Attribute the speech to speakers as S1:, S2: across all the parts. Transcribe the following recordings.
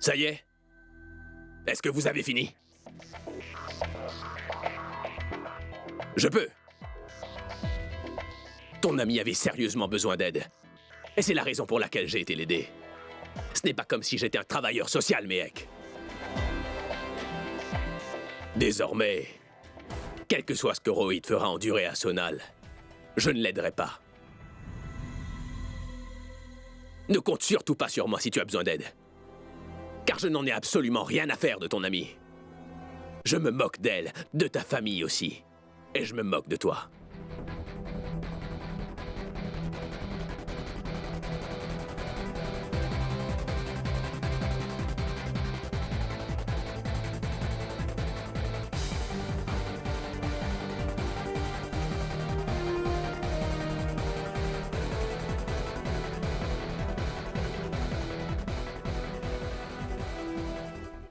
S1: Ça y est? Est-ce que vous avez fini? Je peux. Ton ami avait sérieusement besoin d'aide. Et c'est la raison pour laquelle j'ai été l'aider. Ce n'est pas comme si j'étais un travailleur social, Méhek. Désormais, quel que soit ce que Rohit fera endurer à Sonal, je ne l'aiderai pas. Ne compte surtout pas sur moi si tu as besoin d'aide. Car je n'en ai absolument rien à faire de ton amie. Je me moque d'elle, de ta famille aussi. Et je me moque de toi.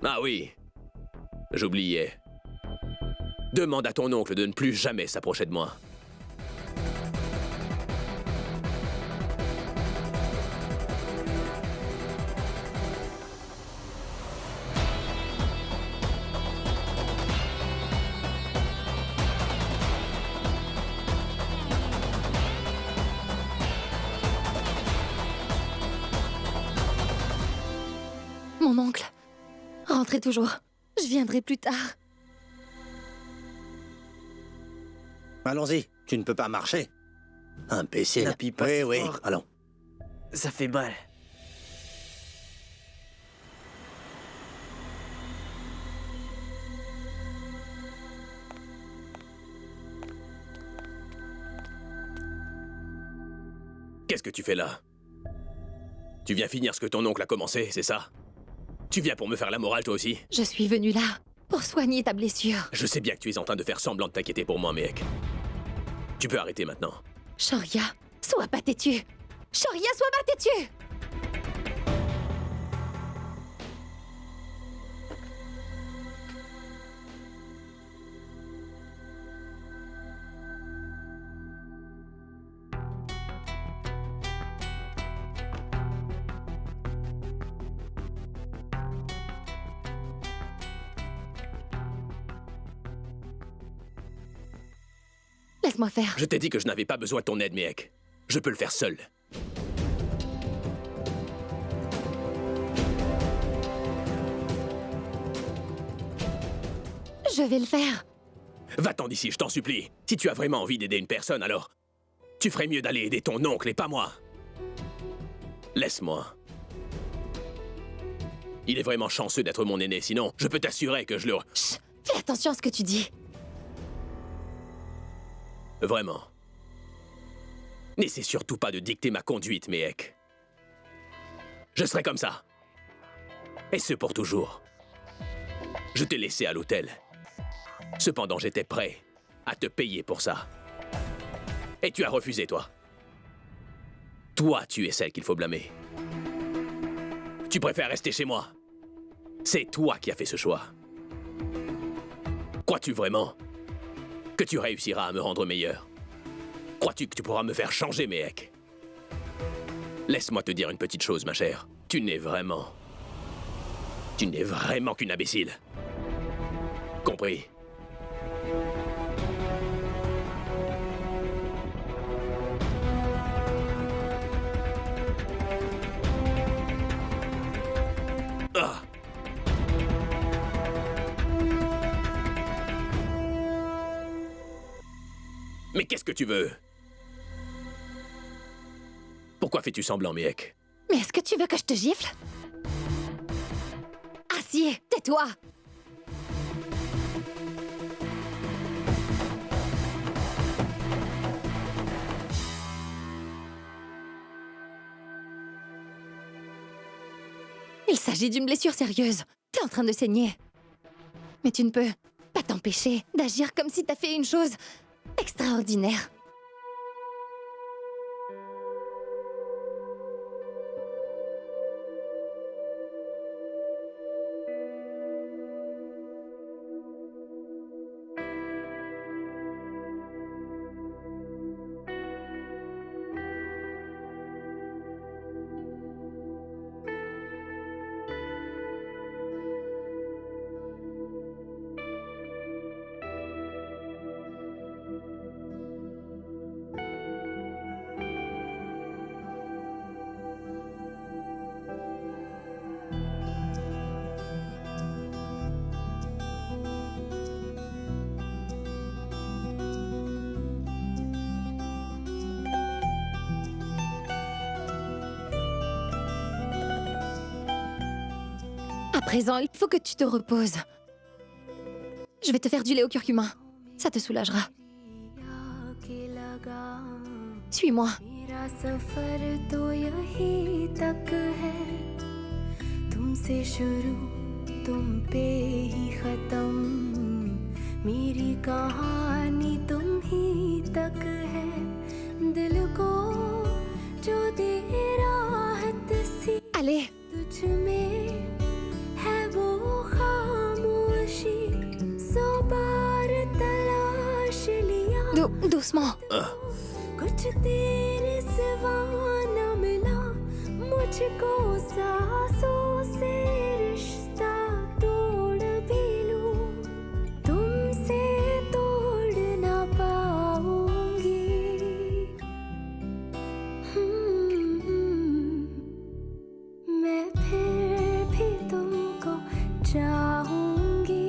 S1: Ah oui, j'oubliais. Demande à ton oncle de ne plus jamais s'approcher de moi.
S2: Mon oncle. Rentrez toujours. Je viendrai plus tard.
S3: Allons-y, tu ne peux pas marcher. Imbécile.
S4: N'appuie pas
S3: Oui,
S4: si
S3: oui,
S4: fort.
S3: allons.
S4: Ça fait mal.
S1: Qu'est-ce que tu fais là? Tu viens finir ce que ton oncle a commencé, c'est ça? Tu viens pour me faire la morale, toi aussi?
S2: Je suis venue là pour soigner ta blessure.
S1: Je sais bien que tu es en train de faire semblant de t'inquiéter pour moi, Méhek. Tu peux arrêter maintenant.
S2: Shoria, sois pas têtu. Shoria, sois pas têtu. Laisse-moi faire.
S1: Je t'ai dit que je n'avais pas besoin de ton aide, Méhek. Je peux le faire seul.
S2: Je vais le faire.
S1: Va-t'en d'ici, je t'en supplie. Si tu as vraiment envie d'aider une personne, alors... tu ferais mieux d'aller aider ton oncle et pas moi. Laisse-moi. Il est vraiment chanceux d'être mon aîné, sinon je peux t'assurer que je le...
S2: Chut, fais attention à ce que tu dis.
S1: Vraiment. N'essaie surtout pas de dicter ma conduite, Méhek. Je serai comme ça. Et ce pour toujours. Je t'ai laissé à l'hôtel. Cependant, j'étais prêt à te payer pour ça. Et tu as refusé, toi. Toi, tu es celle qu'il faut blâmer. Tu préfères rester chez moi. C'est toi qui as fait ce choix. Crois-tu vraiment que tu réussiras à me rendre meilleur? Crois-tu que tu pourras me faire changer, Méhek? Laisse-moi te dire une petite chose, ma chère. Tu n'es vraiment qu'une imbécile. Compris? Ah! Mais qu'est-ce que tu veux? Pourquoi fais-tu semblant, Méhek?
S2: Mais est-ce que tu veux que je te gifle? Acier, tais-toi! Il s'agit d'une blessure sérieuse. T'es en train de saigner. Mais tu ne peux pas t'empêcher d'agir comme si t'as fait une chose extraordinaire. À présent, il faut que tu te reposes. Je vais te faire du lait au curcuma. Ça te soulagera. Suis-moi.
S5: मेरा सफर तो यही तक है तुमसे शुरू तुम पे ही खत्म मेरी कहानी तुम ही तक है दिल को जो दे राहत सी
S2: Allez,
S5: तुझ में है वो खामोशी सौ बार तलाश लिया
S2: doucement.
S5: कुछ तेरे सिवा न मिला मुझको सांसों से रिश्ता तोड़ भी लूं तुमसे तोड़ ना पाऊंगी मैं फिर भी तुमको चाहूंगी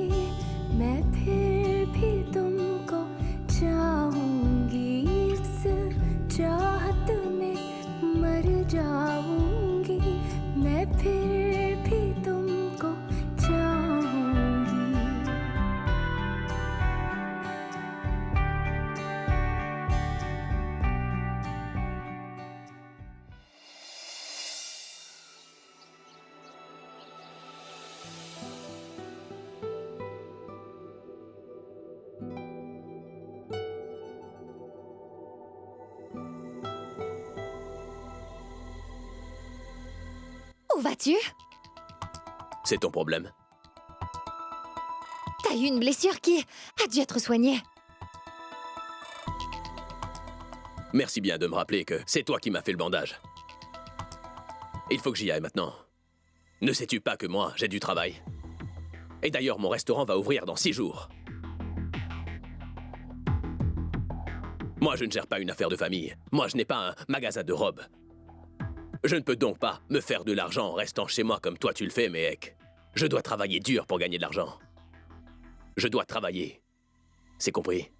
S5: मैं फिर भी तुमको चाहूंगी इस चाहत में मर जाऊंगी मैं फिर भी तुमको चाहूंगी
S2: Où vas-tu?
S1: C'est ton problème.
S2: T'as eu une blessure qui a dû être soignée.
S1: Merci bien de me rappeler que c'est toi qui m'as fait le bandage. Il faut que j'y aille maintenant. Ne sais-tu pas que moi, j'ai du travail? Et d'ailleurs, mon restaurant va ouvrir dans 6 jours. Moi, je ne gère pas une affaire de famille. Moi, je n'ai pas un magasin de robes. Je ne peux donc pas me faire de l'argent en restant chez moi comme toi tu le fais, Mehek. Je dois travailler dur pour gagner de l'argent. Je dois travailler. C'est compris?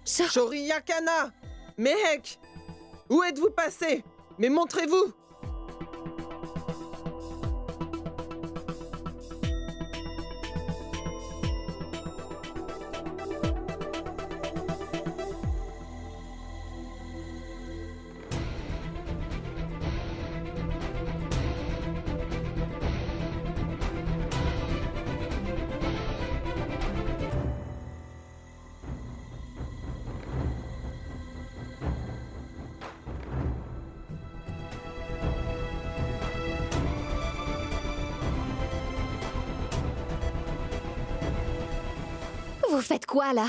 S6: Shoryakana! Mehek! Où êtes-vous passé? Mais montrez-vous!
S2: Vous faites quoi, là?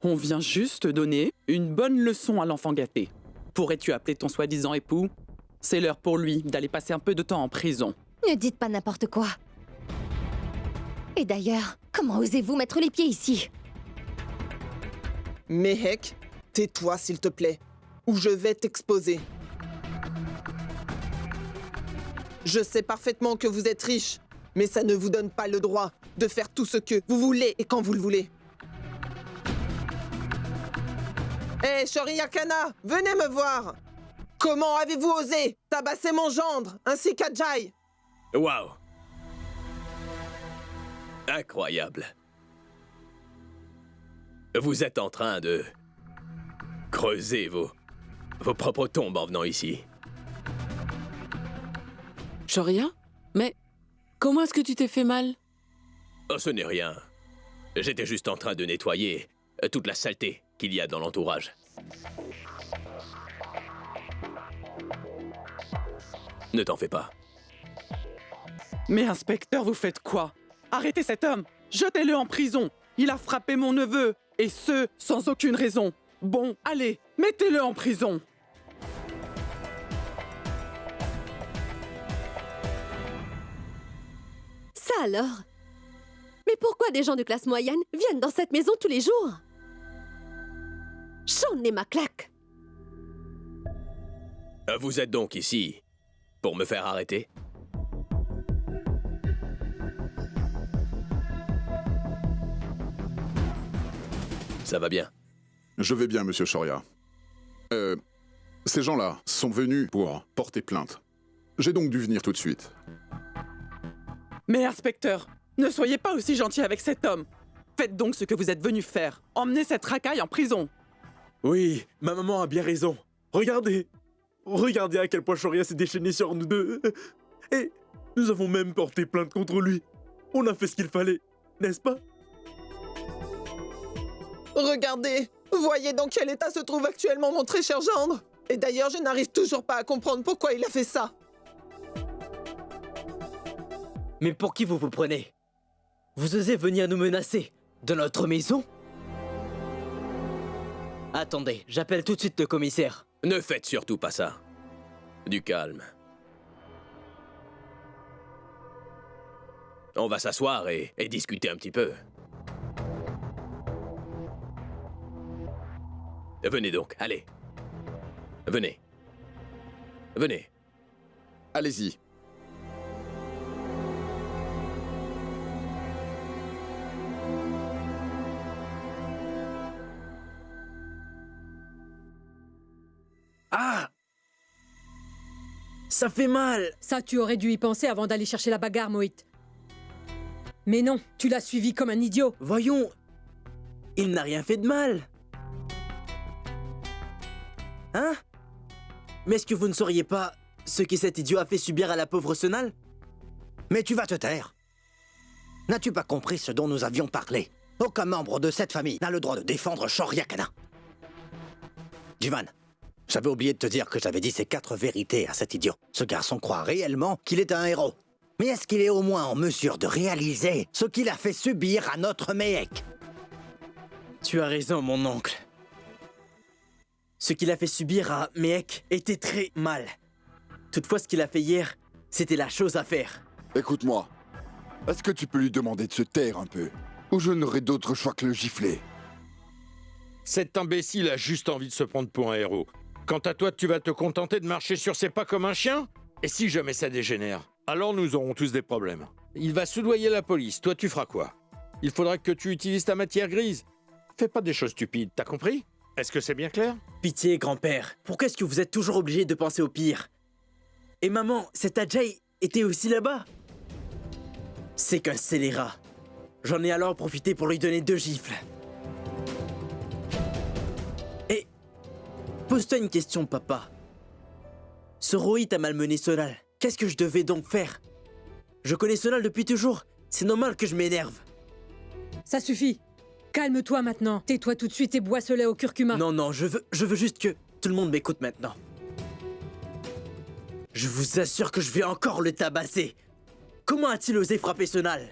S7: On vient juste donner une bonne leçon à l'enfant gâté. Pourrais-tu appeler ton soi-disant époux? C'est l'heure pour lui d'aller passer un peu de temps en prison.
S2: Ne dites pas n'importe quoi. Et d'ailleurs, comment osez-vous mettre les pieds ici?
S6: Mehek, tais-toi s'il te plaît, ou je vais t'exposer. Je sais parfaitement que vous êtes riche, mais ça ne vous donne pas le droit de faire tout ce que vous voulez et quand vous le voulez. Hé, Shoryakana, venez me voir! Comment avez-vous osé tabasser mon gendre, ainsi qu'Ajay?
S1: Waouh! Incroyable. Vous êtes en train de creuser vos propres tombes en venant ici.
S8: Shorya? Mais comment est-ce que tu t'es fait mal?
S1: Oh, ce n'est rien. J'étais juste en train de nettoyer toute la saleté qu'il y a dans l'entourage. Ne t'en fais pas.
S7: Mais inspecteur, vous faites quoi? Arrêtez cet homme! Jetez-le en prison! Il a frappé mon neveu! Et ce, sans aucune raison! Bon, allez, mettez-le en prison!
S9: Ça alors? Mais pourquoi des gens de classe moyenne viennent dans cette maison tous les jours? J'en ai ma claque!
S1: Vous êtes donc ici pour me faire arrêter? Ça va bien?
S10: Je vais bien, monsieur Shorya. Ces gens-là sont venus pour porter plainte. J'ai donc dû venir tout de suite.
S7: Mais inspecteur, ne soyez pas aussi gentil avec cet homme. Faites donc ce que vous êtes venu faire. Emmenez cette racaille en prison.
S11: Oui, ma maman a bien raison. Regardez. Regardez à quel point Shoria s'est déchaîné sur nous deux. Et nous avons même porté plainte contre lui. On a fait ce qu'il fallait, n'est-ce pas?
S6: Regardez, voyez dans quel état se trouve actuellement mon très cher gendre. Et d'ailleurs, je n'arrive toujours pas à comprendre pourquoi il a fait ça.
S4: Mais pour qui vous vous prenez? Vous osez venir nous menacer dans notre maison? Attendez, j'appelle tout de suite le commissaire.
S1: Ne faites surtout pas ça. Du calme. On va s'asseoir et discuter un petit peu. Venez donc, allez. Venez. Venez.
S10: Allez-y.
S4: Ah! Ça fait mal!
S12: Ça, tu aurais dû y penser avant d'aller chercher la bagarre, Moït. Mais non, tu l'as suivi comme un idiot.
S4: Voyons, il n'a rien fait de mal. Hein? Mais est-ce que vous ne sauriez pas ce que cet idiot a fait subir à la pauvre Senal?
S3: Mais tu vas te taire. N'as-tu pas compris ce dont nous avions parlé? Aucun membre de cette famille n'a le droit de défendre Shoria Kana. Jivan, j'avais oublié de te dire que j'avais dit ces 4 vérités à cet idiot. Ce garçon croit réellement qu'il est un héros. Mais est-ce qu'il est au moins en mesure de réaliser ce qu'il a fait subir à notre Méhek?
S4: Tu as raison, mon oncle. Ce qu'il a fait subir à Méhek était très mal. Toutefois, ce qu'il a fait hier, c'était la chose à faire.
S13: Écoute-moi. Est-ce que tu peux lui demander de se taire un peu? Ou je n'aurai d'autre choix que le gifler?
S14: Cet imbécile a juste envie de se prendre pour un héros. Quant à toi, tu vas te contenter de marcher sur ses pas comme un chien? Et si jamais ça dégénère, alors nous aurons tous des problèmes. Il va soudoyer la police, toi tu feras quoi? Il faudra que tu utilises ta matière grise. Fais pas des choses stupides, t'as compris? Est-ce que c'est bien clair?
S4: Pitié, grand-père. Pourquoi est-ce que vous êtes toujours obligé de penser au pire? Et maman, cet Ajay était aussi là-bas? C'est qu'un scélérat. J'en ai alors profité pour lui donner 2 gifles. Et... pose-toi une question, papa. Ce Rohit a malmené Sonal. Qu'est-ce que je devais donc faire? Je connais Sonal depuis toujours. C'est normal que je m'énerve.
S12: Ça suffit. Calme-toi maintenant. Tais-toi tout de suite et bois ce lait au curcuma.
S4: Non, je veux juste que tout le monde m'écoute maintenant. Je vous assure que je vais encore le tabasser. Comment a-t-il osé frapper Sonal?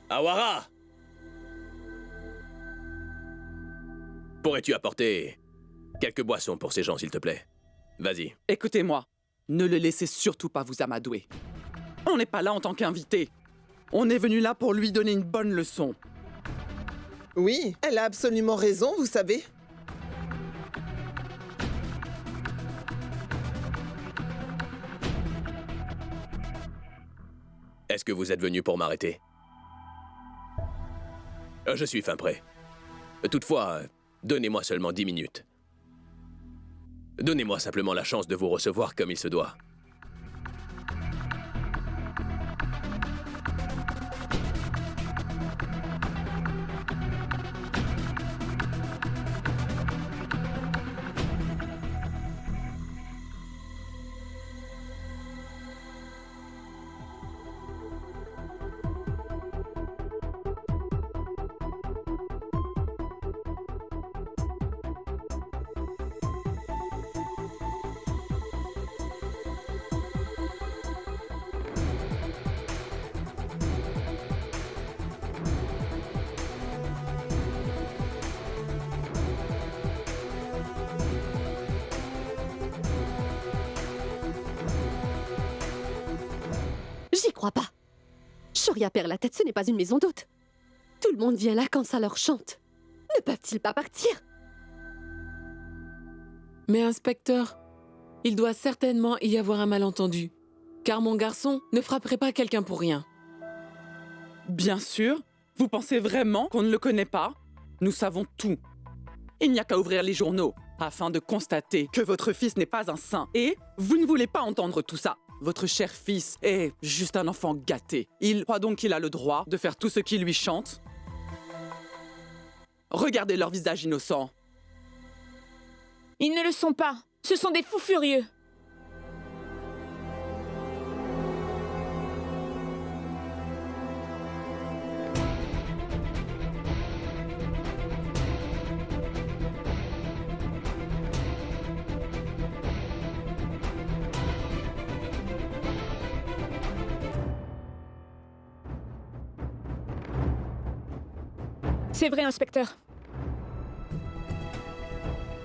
S1: Awara! Pourrais-tu apporter quelques boissons pour ces gens, s'il te plaît? Vas-y.
S7: Écoutez-moi, ne le laissez surtout pas vous amadouer. On n'est pas là en tant qu'invité. On est venu là pour lui donner une bonne leçon.
S6: Oui, elle a absolument raison, vous savez.
S1: Est-ce que vous êtes venu pour m'arrêter? Je suis fin prêt. Toutefois, donnez-moi seulement 10 minutes. Donnez-moi simplement la chance de vous recevoir comme il se doit.
S9: J'y crois pas. Shoria perd la tête, ce n'est pas une maison d'hôte. Tout le monde vient là quand ça leur chante. Ne peuvent-ils pas partir?
S8: Mais inspecteur, il doit certainement y avoir un malentendu. Car mon garçon ne frapperait pas quelqu'un pour rien.
S7: Bien sûr, Vous pensez vraiment qu'on ne le connaît pas? Nous savons tout. Il n'y a qu'à ouvrir les journaux afin de constater que votre fils n'est pas un saint. Et vous ne voulez pas entendre tout ça. Votre cher fils est juste un enfant gâté. Il croit donc qu'il a le droit de faire tout ce qui lui chante. Regardez leur visage innocent.
S15: Ils ne le sont pas. Ce sont des fous furieux. C'est vrai, inspecteur.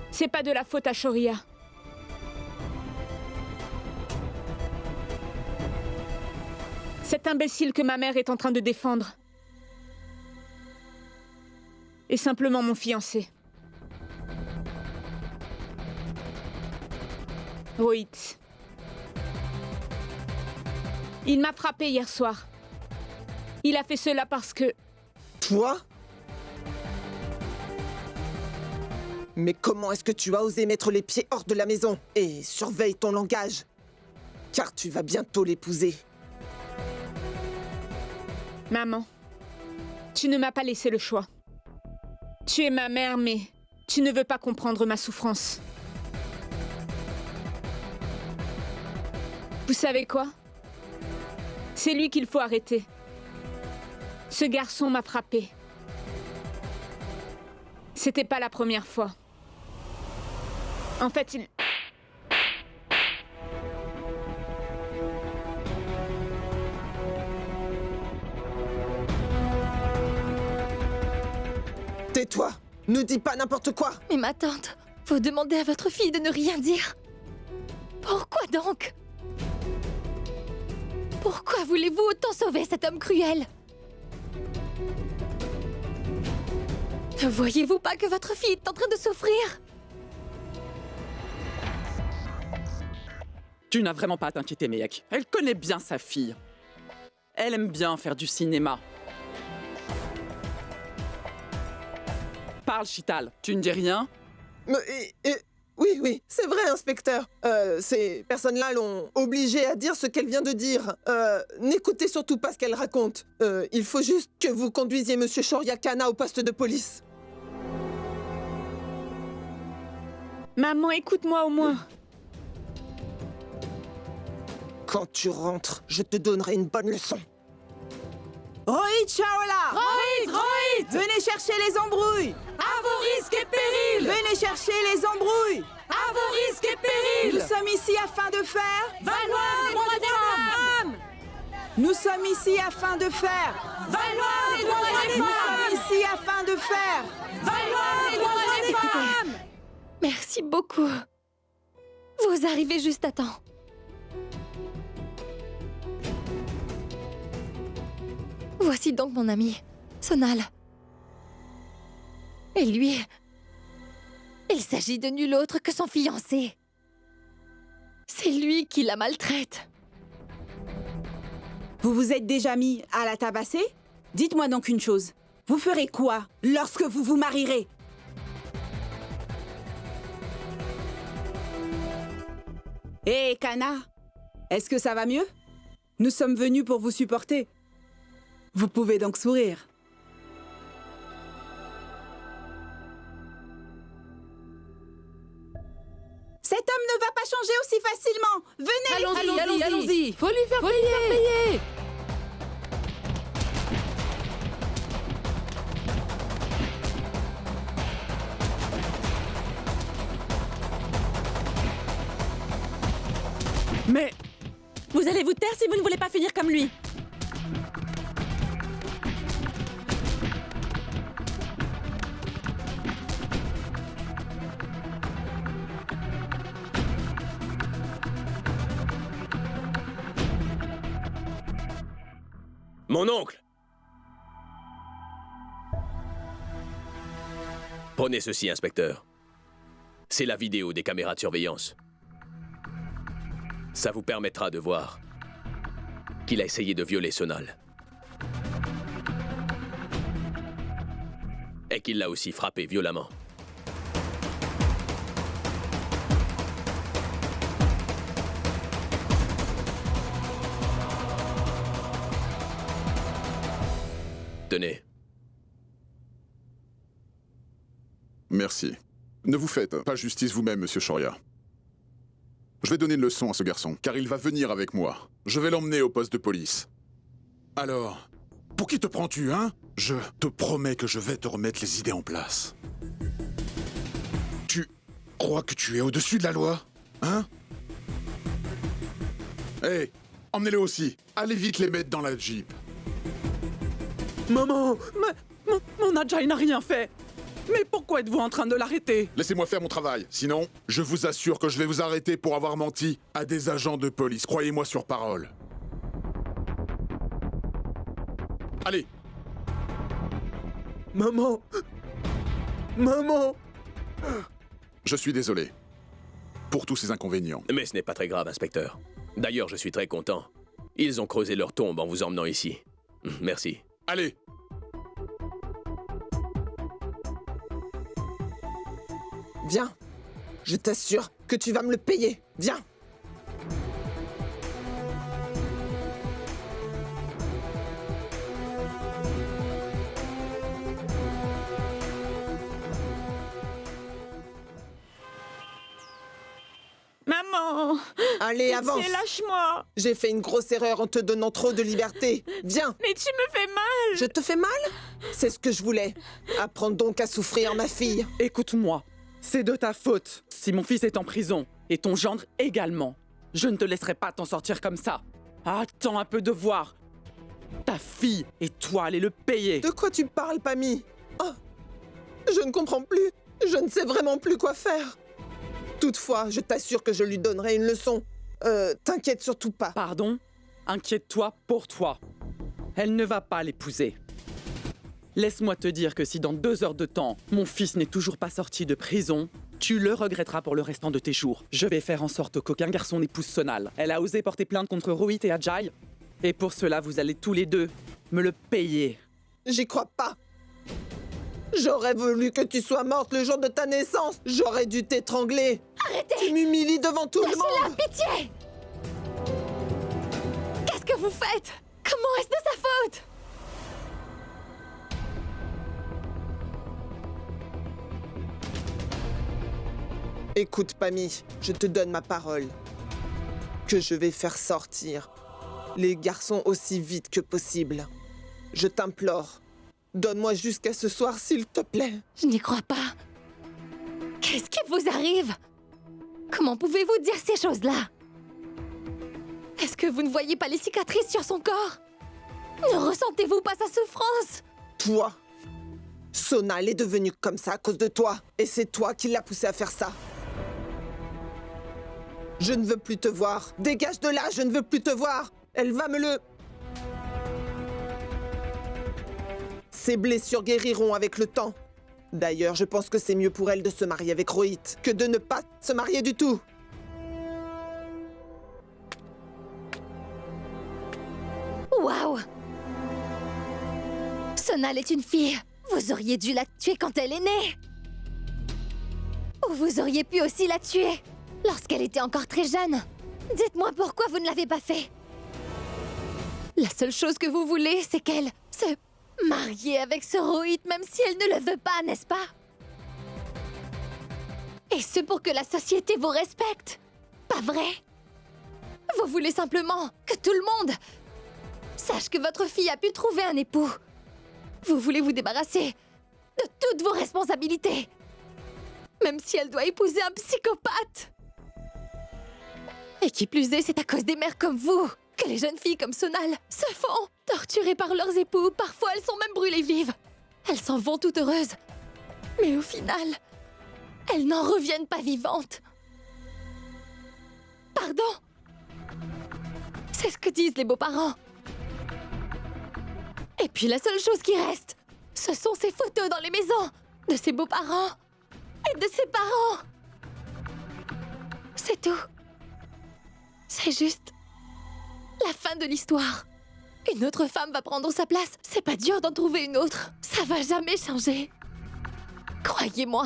S15: C'est pas de la faute à Shoria. Cet imbécile que ma mère est en train de défendre est simplement mon fiancé. Rohit. Il m'a frappé hier soir. Il a fait cela parce que...
S6: Toi? Mais comment est-ce que tu as osé mettre les pieds hors de la maison? Et surveille ton langage, car tu vas bientôt l'épouser.
S15: Maman, tu ne m'as pas laissé le choix. Tu es ma mère, mais tu ne veux pas comprendre ma souffrance. Vous savez quoi? C'est lui qu'il faut arrêter. Ce garçon m'a frappé. C'était pas la première fois. En fait, il...
S6: Tais-toi! Ne dis pas n'importe quoi!
S2: Mais ma tante, vous demandez à votre fille de ne rien dire. Pourquoi donc? Pourquoi voulez-vous autant sauver cet homme cruel? Ne voyez-vous pas que votre fille est en train de souffrir?
S7: Tu n'as vraiment pas à t'inquiéter, Mehek. Elle connaît bien sa fille. Elle aime bien faire du cinéma. Parle, Chital. Tu ne dis rien?
S6: Oui, c'est vrai, inspecteur. Ces personnes-là l'ont obligée à dire ce qu'elle vient de dire. N'écoutez surtout pas ce qu'elle raconte. Il faut juste que vous conduisiez Monsieur Shoria Kana au poste de police.
S15: Maman, écoute-moi au moins.
S6: Quand tu rentres, je te donnerai une bonne leçon.
S16: Rohit Shaola!
S15: Rohit!
S16: Venez chercher les embrouilles!
S15: À vos risques et périls!
S16: Venez chercher les embrouilles!
S15: À vos risques et périls!
S16: Nous sommes ici afin de faire...
S15: Valoir les droits des femmes!
S16: Nous sommes ici afin de faire...
S15: Valoir les droits des femmes!
S16: Nous sommes ici afin de faire...
S15: Valoir les droits des femmes!
S2: Merci beaucoup. Vous arrivez juste à temps. Voici donc mon ami, Sonal. Et lui, il s'agit de nul autre que son fiancé. C'est lui qui la maltraite.
S16: Vous vous êtes déjà mis à la tabasser? Dites-moi donc une chose. Vous ferez quoi lorsque vous vous marierez? Hé, Kana, est-ce que ça va mieux? Nous sommes venus pour vous supporter. Vous pouvez donc sourire. Cet homme ne va pas changer aussi facilement. Venez,
S8: Allons-y. Faut lui faire payer.
S7: Mais...
S9: Vous allez vous taire si vous ne voulez pas finir comme lui.
S1: Mon oncle! Prenez ceci, inspecteur. C'est la vidéo des caméras de surveillance. Ça vous permettra de voir qu'il a essayé de violer Sonal. qu'il l'a aussi frappé violemment. Tenez.
S10: Merci. Ne vous faites pas justice vous-même, monsieur Shoria. Je vais donner une leçon à ce garçon, car il va venir avec moi. Je vais l'emmener au poste de police.
S17: Alors, pour qui te prends-tu, hein? Je te promets que je vais te remettre les idées en place. Tu crois que tu es au-dessus de la loi, hein? Hé, emmenez-le aussi. Allez vite les mettre dans la Jeep.
S7: Maman, mon Ajay n'a rien fait. Mais pourquoi êtes-vous en train de l'arrêter?
S10: Laissez-moi faire mon travail. Sinon, je vous assure que je vais vous arrêter pour avoir menti à des agents de police. Croyez-moi sur parole. Allez.
S6: Maman. Maman.
S10: Je suis désolé pour tous ces inconvénients.
S1: Mais ce n'est pas très grave, inspecteur. D'ailleurs, je suis très content. Ils ont creusé leur tombe en vous emmenant ici. Merci.
S10: Allez.
S6: Viens. Je t'assure que tu vas me le payer. Viens.
S15: Maman!
S6: Allez, avance!
S15: Lâche-moi!
S6: J'ai fait une grosse erreur en te donnant trop de liberté. Viens!
S15: Mais tu me fais mal!
S6: Je te fais mal? C'est ce que je voulais. Apprends donc à souffrir, ma fille.
S7: Écoute-moi, c'est de ta faute si mon fils est en prison, et ton gendre également. Je ne te laisserai pas t'en sortir comme ça. Attends un peu de voir. Ta fille et toi allez le payer.
S6: De quoi tu parles, Pammy? Oh, je ne comprends plus. Je ne sais vraiment plus quoi faire. Toutefois, je t'assure que je lui donnerai une leçon. T'inquiète surtout pas.
S7: Pardon? Inquiète-toi pour toi. Elle ne va pas l'épouser. Laisse-moi te dire que si dans 2 heures de temps, mon fils n'est toujours pas sorti de prison, tu le regretteras pour le restant de tes jours. Je vais faire en sorte qu'aucun garçon n'épouse Sonal. Elle a osé porter plainte contre Rohit et Ajay. Et pour cela, vous allez tous les deux me le payer.
S6: J'y crois pas. J'aurais voulu que tu sois morte le jour de ta naissance. J'aurais dû t'étrangler.
S2: Arrêtez!
S6: Tu m'humilies devant tout le
S2: Lâchez-la,
S6: monde.
S2: pitié! Qu'est-ce que vous faites? Comment est-ce de sa faute?
S6: Écoute, Pammy, je te donne ma parole. Que je vais faire sortir les garçons aussi vite que possible. Je t'implore. Donne-moi jusqu'à ce soir, s'il te plaît.
S2: Je n'y crois pas. Qu'est-ce qui vous arrive? Comment pouvez-vous dire ces choses-là? Est-ce que vous ne voyez pas les cicatrices sur son corps? Ne ressentez-vous pas sa souffrance?
S6: Toi, Sonal est devenue comme ça à cause de toi. Et c'est toi qui l'as poussée à faire ça. Je ne veux plus te voir. Dégage de là, je ne veux plus te voir. Elle va me le... Ses blessures guériront avec le temps. D'ailleurs, je pense que c'est mieux pour elle de se marier avec Rohit que de ne pas se marier du tout.
S2: Waouh! Sonal est une fille. Vous auriez dû la tuer quand elle est née. Ou vous auriez pu aussi la tuer lorsqu'elle était encore très jeune. Dites-moi pourquoi vous ne l'avez pas fait. La seule chose que vous voulez, c'est qu'elle se marie avec ce Rohit, même si elle ne le veut pas, n'est-ce pas? Et ce pour que la société vous respecte. Pas vrai? Vous voulez simplement que tout le monde sache que votre fille a pu trouver un époux. Vous voulez vous débarrasser de toutes vos responsabilités, même si elle doit épouser un psychopathe. Et qui plus est, c'est à cause des mères comme vous que les jeunes filles comme Sonal se font torturer par leurs époux. Parfois, elles sont même brûlées vives. Elles s'en vont toutes heureuses. Mais au final, elles n'en reviennent pas vivantes. Pardon? C'est ce que disent les beaux-parents. Et puis la seule chose qui reste, ce sont ces photos dans les maisons de ses beaux-parents et de ses parents. C'est tout. C'est juste la fin de l'histoire. Une autre femme va prendre sa place. C'est pas dur d'en trouver une autre. Ça va jamais changer. Croyez-moi.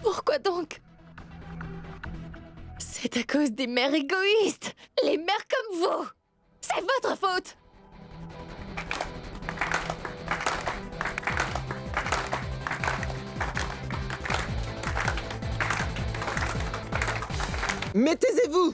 S2: Pourquoi donc? C'est à cause des mères égoïstes. Les mères comme vous. C'est votre faute.
S6: Mais taisez-vous!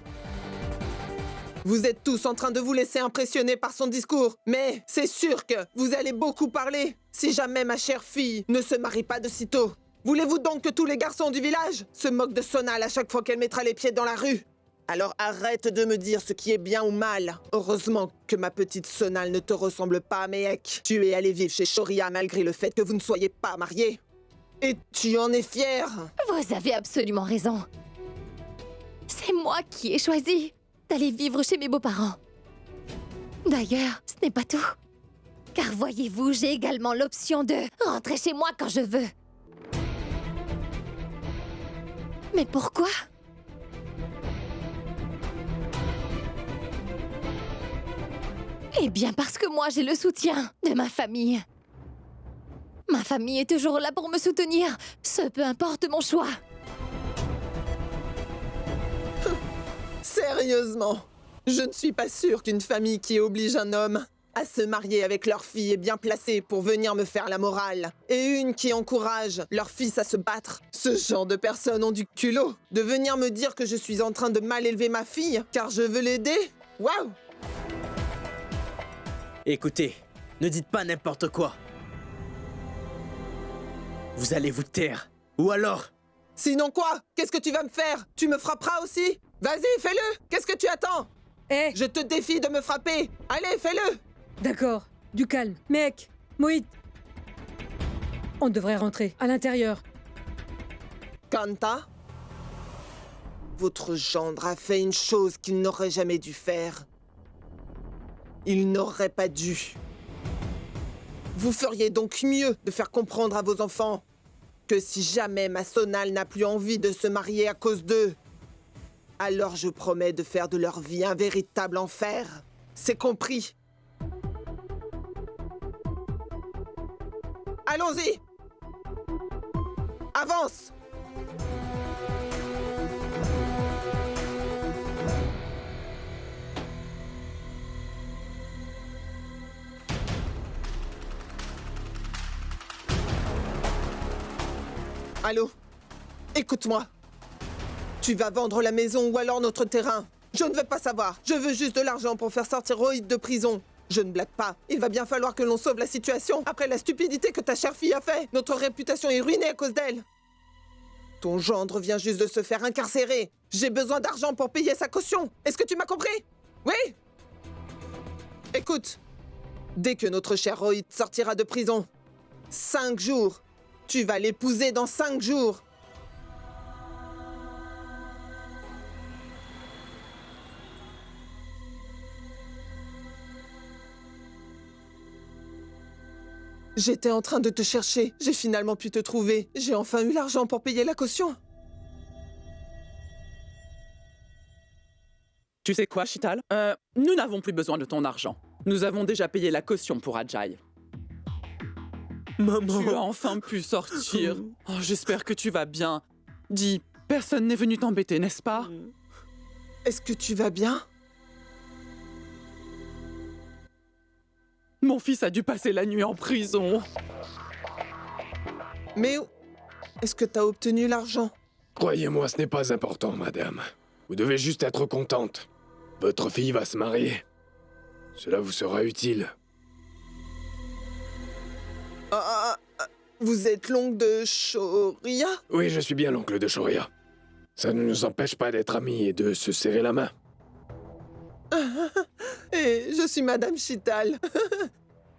S6: Vous êtes tous en train de vous laisser impressionner par son discours, mais c'est sûr que vous allez beaucoup parler si jamais ma chère fille ne se marie pas de sitôt. Voulez-vous donc que tous les garçons du village se moquent de Sonal à chaque fois qu'elle mettra les pieds dans la rue? Alors arrête de me dire ce qui est bien ou mal. Heureusement que ma petite Sonal ne te ressemble pas, Méhek. Tu es allé vivre chez Shoria malgré le fait que vous ne soyez pas mariés. Et tu en es fière.
S2: Vous avez absolument raison. C'est moi qui ai choisi d'aller vivre chez mes beaux-parents. D'ailleurs, ce n'est pas tout. Car voyez-vous, j'ai également l'option de rentrer chez moi quand je veux. Mais pourquoi? Eh bien parce que moi j'ai le soutien de ma famille. Ma famille est toujours là pour me soutenir, ce peu importe mon choix.
S6: Sérieusement, je ne suis pas sûre qu'une famille qui oblige un homme à se marier avec leur fille est bien placée pour venir me faire la morale. Et une qui encourage leur fils à se battre. Ce genre de personnes ont du culot de venir me dire que je suis en train de mal élever ma fille car je veux l'aider. Waouh!
S4: Écoutez, ne dites pas n'importe quoi. Vous allez vous taire. Ou alors...
S6: Sinon quoi? Qu'est-ce que tu vas me faire? Tu me frapperas aussi? Vas-y, fais-le! Qu'est-ce que tu attends? Je te défie de me frapper! Allez, fais-le!
S12: D'accord, du calme. Mec, Moït, on devrait rentrer, à l'intérieur.
S6: Kanta? Votre gendre a fait une chose qu'il n'aurait jamais dû faire. Il n'aurait pas dû. Vous feriez donc mieux de faire comprendre à vos enfants que si jamais ma Sonal n'a plus envie de se marier à cause d'eux, alors je promets de faire de leur vie un véritable enfer. C'est compris? Allons-y! Avance! Allô? Écoute-moi. Tu vas vendre la maison ou alors notre terrain. Je ne veux pas savoir. Je veux juste de l'argent pour faire sortir Rohit de prison. Je ne blague pas. Il va bien falloir que l'on sauve la situation après la stupidité que ta chère fille a fait. Notre réputation est ruinée à cause d'elle. Ton gendre vient juste de se faire incarcérer. J'ai besoin d'argent pour payer sa caution. Est-ce que tu m'as compris? Oui? Écoute. Dès que notre cher Rohit sortira de prison, 5 jours. Tu vas l'épouser dans 5 jours. J'étais en train de te chercher. J'ai finalement pu te trouver. J'ai enfin eu l'argent pour payer la caution.
S7: Tu sais quoi, Chital? Nous n'avons plus besoin de ton argent. Nous avons déjà payé la caution pour Ajay.
S11: Maman...
S7: Tu as enfin pu sortir. Oh, j'espère que tu vas bien. Dis, personne n'est venu t'embêter, n'est-ce pas?
S6: Est-ce que tu vas bien?
S7: Mon fils a dû passer la nuit en prison.
S6: Mais est-ce que t'as obtenu l'argent?
S18: Croyez-moi, ce n'est pas important, madame. Vous devez juste être contente. Votre fille va se marier. Cela vous sera utile.
S6: Vous êtes l'oncle de Shoria?
S18: Oui, je suis bien l'oncle de Shoria. Ça ne nous empêche pas d'être amis et de se serrer la main.
S6: Et je suis Madame Chital.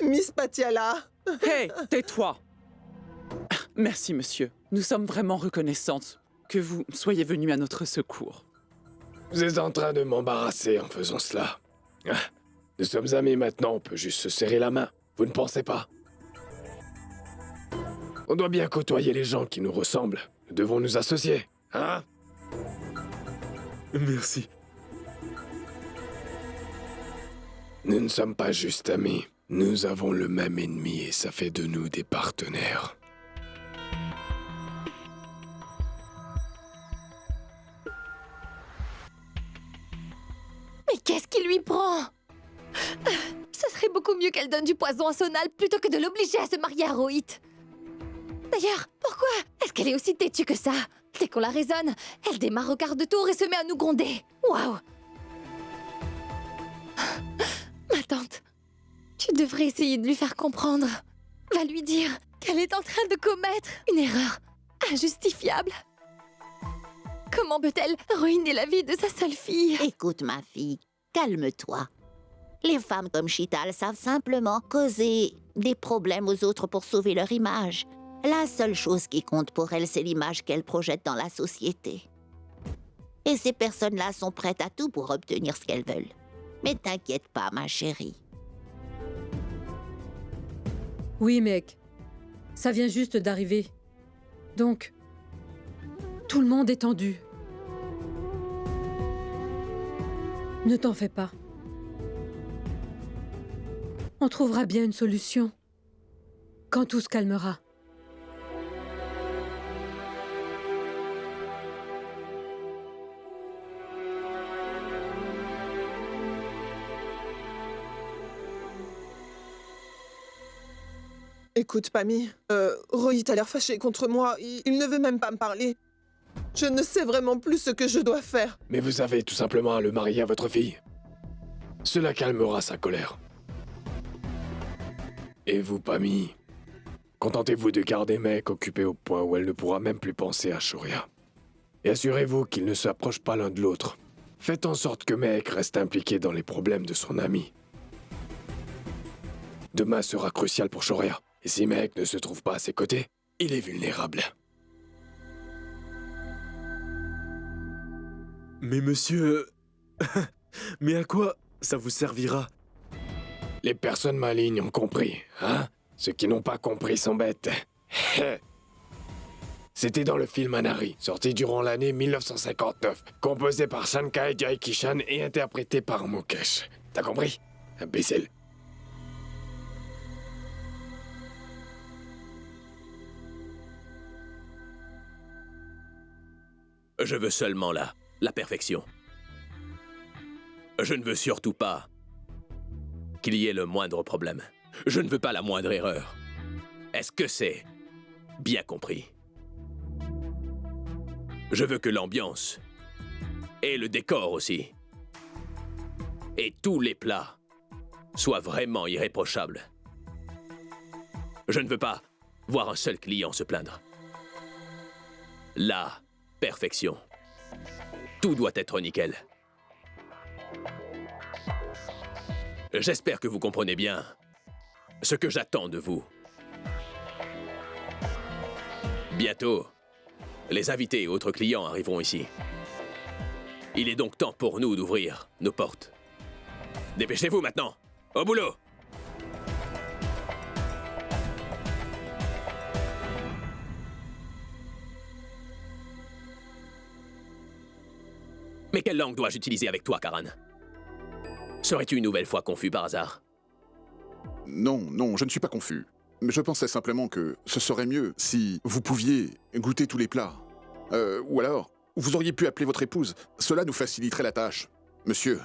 S6: Miss Patiala.
S7: Hé, tais-toi. Merci, monsieur. Nous sommes vraiment reconnaissantes que vous soyez venu à notre secours.
S18: Vous êtes en train de m'embarrasser en faisant cela. Nous sommes amis maintenant, on peut juste se serrer la main. Vous ne pensez pas? On doit bien côtoyer les gens qui nous ressemblent. Nous devons nous associer, hein?
S11: Merci.
S18: Nous ne sommes pas juste amis. Nous avons le même ennemi et ça fait de nous des partenaires.
S2: Mais qu'est-ce qui lui prend? Ce serait beaucoup mieux qu'elle donne du poison à Sonal plutôt que de l'obliger à se marier à Rohit. D'ailleurs, pourquoi est-ce qu'elle est aussi têtue que ça? Dès qu'on la raisonne, elle démarre au quart de tour et se met à nous gronder. Waouh! Ma tante, tu devrais essayer de lui faire comprendre. Va lui dire qu'elle est en train de commettre une erreur injustifiable. Comment peut-elle ruiner la vie de sa seule fille?
S19: Écoute, ma fille, calme-toi. Les femmes comme Chital savent simplement causer des problèmes aux autres pour sauver leur image. La seule chose qui compte pour elles, c'est l'image qu'elles projettent dans la société. Et ces personnes-là sont prêtes à tout pour obtenir ce qu'elles veulent. Mais t'inquiète pas, ma chérie.
S12: Oui, mec. Ça vient juste d'arriver. Donc, tout le monde est tendu. Ne t'en fais pas. On trouvera bien une solution. Quand tout se calmera.
S6: Écoute, Pammy, Rohit a l'air fâché contre moi. Il ne veut même pas me parler. Je ne sais vraiment plus ce que je dois faire.
S18: Mais vous avez tout simplement à le marier à votre fille. Cela calmera sa colère. Et vous, Pammy, contentez-vous de garder Mehek occupée au point où elle ne pourra même plus penser à Shoria. Et assurez-vous qu'ils ne s'approchent pas l'un de l'autre. Faites en sorte que Mehek reste impliqué dans les problèmes de son ami. Demain sera crucial pour Shoria. Et si Mehek ne se trouve pas à ses côtés, il est vulnérable.
S11: Mais monsieur... Mais à quoi ça vous servira?
S18: Les personnes malignes ont compris, hein? Ceux qui n'ont pas compris sont bêtes. C'était dans le film Anari, sorti durant l'année 1959, composé par Shankar Jai Kishan et interprété par Mukesh. T'as compris, imbécile?
S1: Je veux seulement la perfection. Je ne veux surtout pas qu'il y ait le moindre problème. Je ne veux pas la moindre erreur. Est-ce que c'est bien compris? Je veux que l'ambiance et le décor aussi et tous les plats soient vraiment irréprochables. Je ne veux pas voir un seul client se plaindre. La perfection. Tout doit être nickel. J'espère que vous comprenez bien ce que j'attends de vous. Bientôt, les invités et autres clients arriveront ici. Il est donc temps pour nous d'ouvrir nos portes. Dépêchez-vous maintenant. Au boulot! Mais quelle langue dois-je utiliser avec toi, Karan? Serais-tu une nouvelle fois confus par hasard?
S10: Non, non, je ne suis pas confus. Mais je pensais simplement que ce serait mieux si vous pouviez goûter tous les plats. Ou alors, vous auriez pu appeler votre épouse. Cela nous faciliterait la tâche. Monsieur.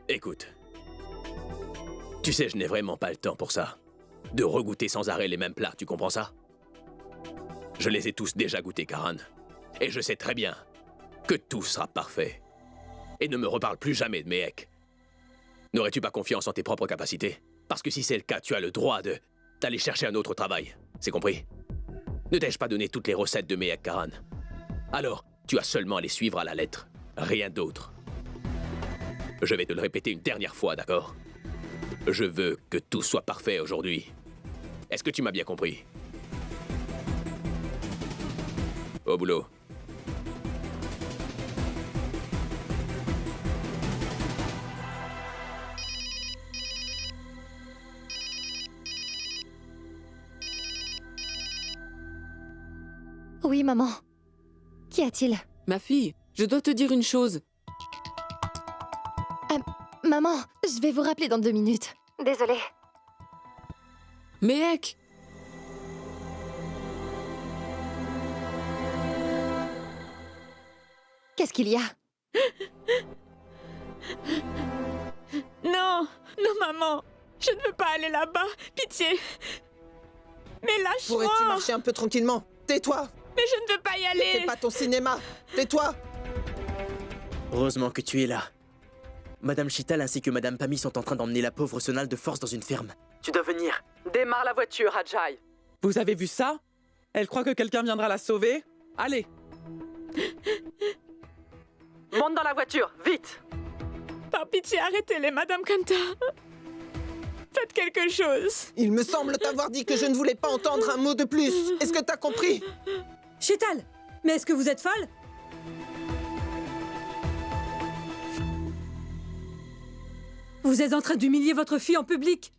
S1: Écoute. Tu sais, je n'ai vraiment pas le temps pour ça. De regoûter sans arrêt les mêmes plats, tu comprends ça? Je les ai tous déjà goûtés, Karan. Et je sais très bien que tout sera parfait. Et ne me reparle plus jamais de Mehek. N'aurais-tu pas confiance en tes propres capacités? Parce que si c'est le cas, tu as le droit d'aller chercher un autre travail. C'est compris? Ne t'ai-je pas donné toutes les recettes de Mehek, Karan? Alors, tu as seulement à les suivre à la lettre. Rien d'autre. Je vais te le répéter une dernière fois, d'accord? Je veux que tout soit parfait aujourd'hui. Est-ce que tu m'as bien compris? Au boulot.
S2: Oui, maman. Qu'y a-t-il?
S8: Ma fille, je dois te dire une chose.
S2: Maman, je vais vous rappeler dans 2 minutes. Désolée.
S8: Mehek!
S2: Qu'est-ce qu'il y a?
S15: Non, non, maman. Je ne veux pas aller là-bas. Pitié. Mais lâche-moi.
S6: Pourrais-tu marcher un peu tranquillement? Tais-toi.
S15: Mais je ne veux pas y
S6: Ne
S15: aller.
S6: fais pas ton cinéma. Tais-toi.
S4: Heureusement que tu es là. Madame Chital ainsi que Madame Pami sont en train d'emmener la pauvre Sonal de force dans une ferme.
S7: Tu dois venir. Démarre la voiture, Ajay. Vous avez vu ça? Elle croit que quelqu'un viendra la sauver? Allez. Monte dans la voiture, vite!
S15: Par pitié, arrêtez-les, Madame Kanta. Faites quelque chose.
S6: Il me semble t'avoir dit que je ne voulais pas entendre un mot de plus. Est-ce que t'as compris?
S12: Chital, mais est-ce que vous êtes folle? Vous êtes en train d'humilier votre fille en public.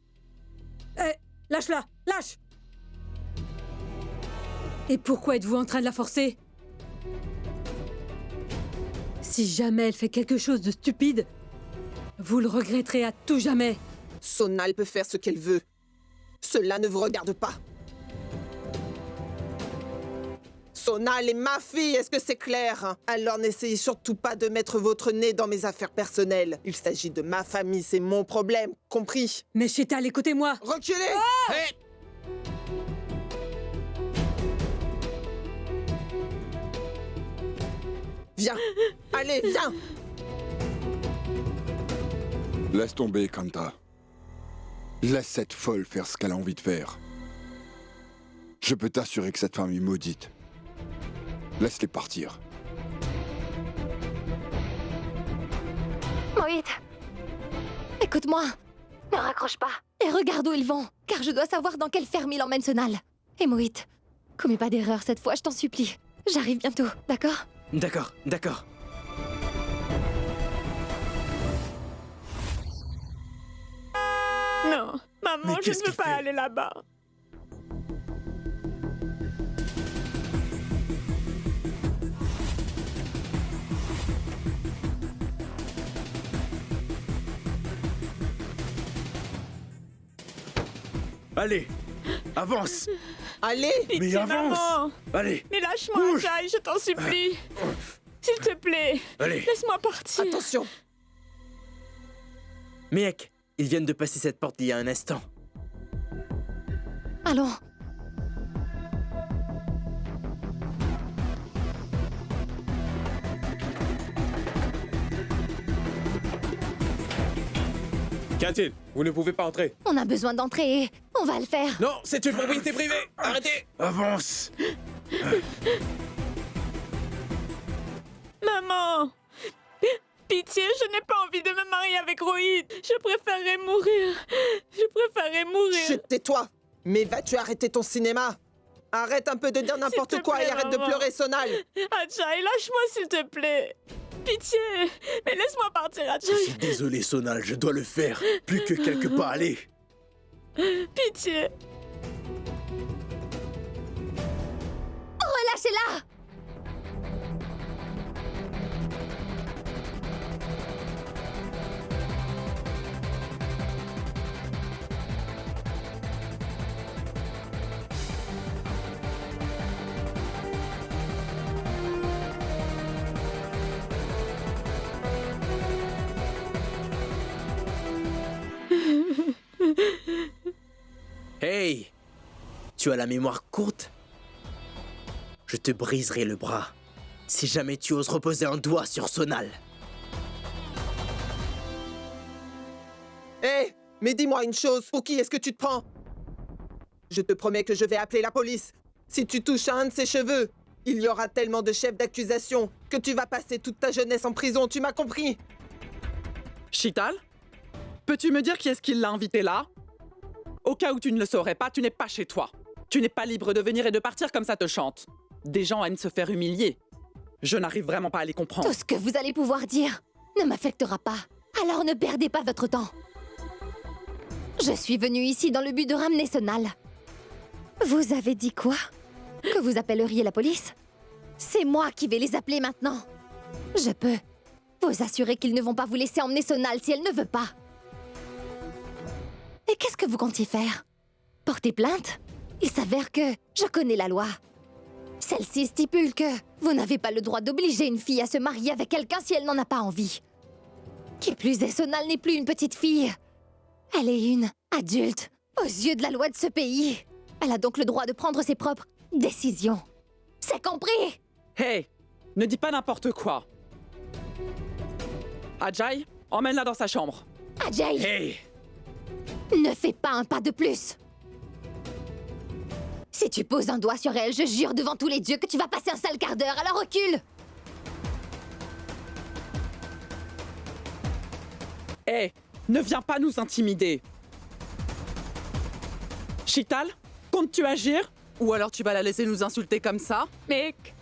S12: Eh, lâche-la, lâche! Et pourquoi êtes-vous en train de la forcer? Si jamais elle fait quelque chose de stupide, vous le regretterez à tout jamais.
S6: Sonal peut faire ce qu'elle veut. Cela ne vous regarde pas. Sonal est ma fille, est-ce que c'est clair? Alors n'essayez surtout pas de mettre votre nez dans mes affaires personnelles. Il s'agit de ma famille, c'est mon problème, compris?
S12: Mais Chital, écoutez-moi.
S6: Reculez!
S12: Oh
S6: Hey! Viens! Allez, viens!
S13: Laisse tomber, Kanta. Laisse cette folle faire ce qu'elle a envie de faire. Je peux t'assurer que cette femme est maudite. Laisse-les partir.
S2: Mohit, écoute-moi. Ne raccroche pas. Et regarde où ils vont, car je dois savoir dans quelle ferme il emmène Sonal. Et Mohit, commets pas d'erreur cette fois, je t'en supplie. J'arrive bientôt, d'accord?
S4: D'accord, d'accord.
S15: Non, maman, je ne veux pas aller là-bas.
S4: Allez, avance.
S6: Allez!
S15: Pitié,
S4: Mais avance.
S15: maman.
S4: Allez.
S15: Mais lâche-moi, Ajay, je t'en supplie. S'il te plaît,
S4: Allez.
S15: laisse-moi partir.
S6: Attention.
S4: Mehek, ils viennent de passer cette porte il y a un instant.
S2: Allons.
S11: Qu'y a-t-il? Vous ne pouvez pas entrer.
S2: On a besoin d'entrer et on va le faire.
S11: Non, c'est une propriété privée. Arrêtez.
S4: Avance.
S15: Maman, pitié, je n'ai pas envie de me marier avec Rohit. Je préférerais mourir. Je préférerais mourir.
S6: Chut, tais-toi! Mais vas-tu arrêter ton cinéma? Arrête un peu de dire n'importe
S15: S'il te
S6: quoi
S15: plaît,
S6: et arrête de
S15: maman.
S6: pleurer, Sonal!
S15: Ajay, lâche-moi s'il te plaît. Pitié, mais laisse-moi partir,
S4: Je suis
S15: Ajay.
S4: désolé, Sonal, je dois le faire. Plus que quelques pas, allez.
S15: Pitié.
S2: Relâchez-la!
S4: Hey! Tu as la mémoire courte? Je te briserai le bras si jamais tu oses reposer un doigt sur Sonal.
S6: Hé! Mais dis-moi une chose, pour qui est-ce que tu te prends? Je te promets que je vais appeler la police. Si tu touches à un de ses cheveux, il y aura tellement de chefs d'accusation que tu vas passer toute ta jeunesse en prison, tu m'as compris?
S7: Chital, peux-tu me dire qui est-ce qui l'a invité là? Au cas où tu ne le saurais pas, tu n'es pas chez toi. Tu n'es pas libre de venir et de partir comme ça te chante. Des gens aiment se faire humilier. Je n'arrive vraiment pas à les comprendre.
S2: Tout ce que vous allez pouvoir dire ne m'affectera pas. Alors ne perdez pas votre temps. Je suis venue ici dans le but de ramener Sonal. Vous avez dit quoi? Que vous appelleriez la police? C'est moi qui vais les appeler maintenant. Je peux vous assurer qu'ils ne vont pas vous laisser emmener Sonal si elle ne veut pas. Et qu'est-ce que vous comptiez faire? porter plainte? Il s'avère que je connais la loi. Celle-ci stipule que vous n'avez pas le droit d'obliger une fille à se marier avec quelqu'un si elle n'en a pas envie. Qui plus est, Sonal n'est plus une petite fille. Elle est une adulte, aux yeux de la loi de ce pays. Elle a donc le droit de prendre ses propres décisions. C'est compris?
S7: Hey, ne dis pas n'importe quoi. Ajay, emmène-la dans sa chambre.
S2: Ajay!
S1: Hey!
S2: Ne fais pas un pas de plus. Si tu poses un doigt sur elle, je jure devant tous les dieux que tu vas passer un sale quart d'heure, alors recule!
S7: Hey, ne viens pas nous intimider. Shital, comptes-tu agir? Ou alors tu vas la laisser nous insulter comme ça?
S15: Mec,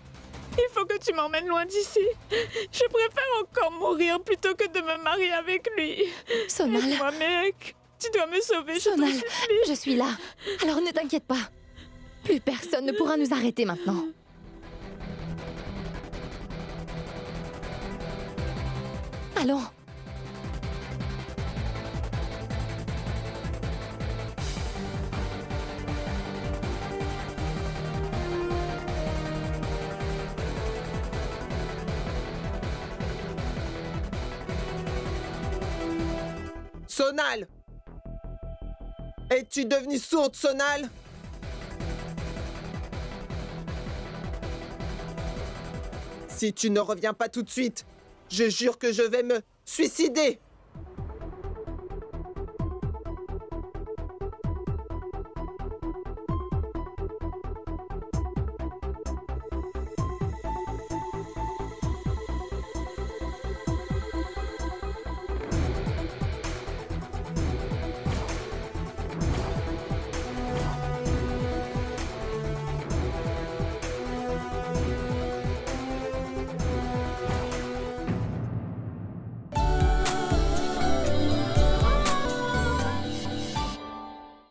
S15: il faut que tu m'emmènes loin d'ici. Je préfère encore mourir plutôt que de me marier avec lui.
S2: Sonal.
S15: Aide-moi, mec. Tu dois me sauver,
S2: Sonal,
S15: je t'en supplie.
S2: je suis là. Alors ne t'inquiète pas. Plus personne ne pourra nous arrêter maintenant. Allons.
S6: Sonal! Es-tu devenue sourde, Sonal? Si tu ne reviens pas tout de suite, je jure que je vais me suicider!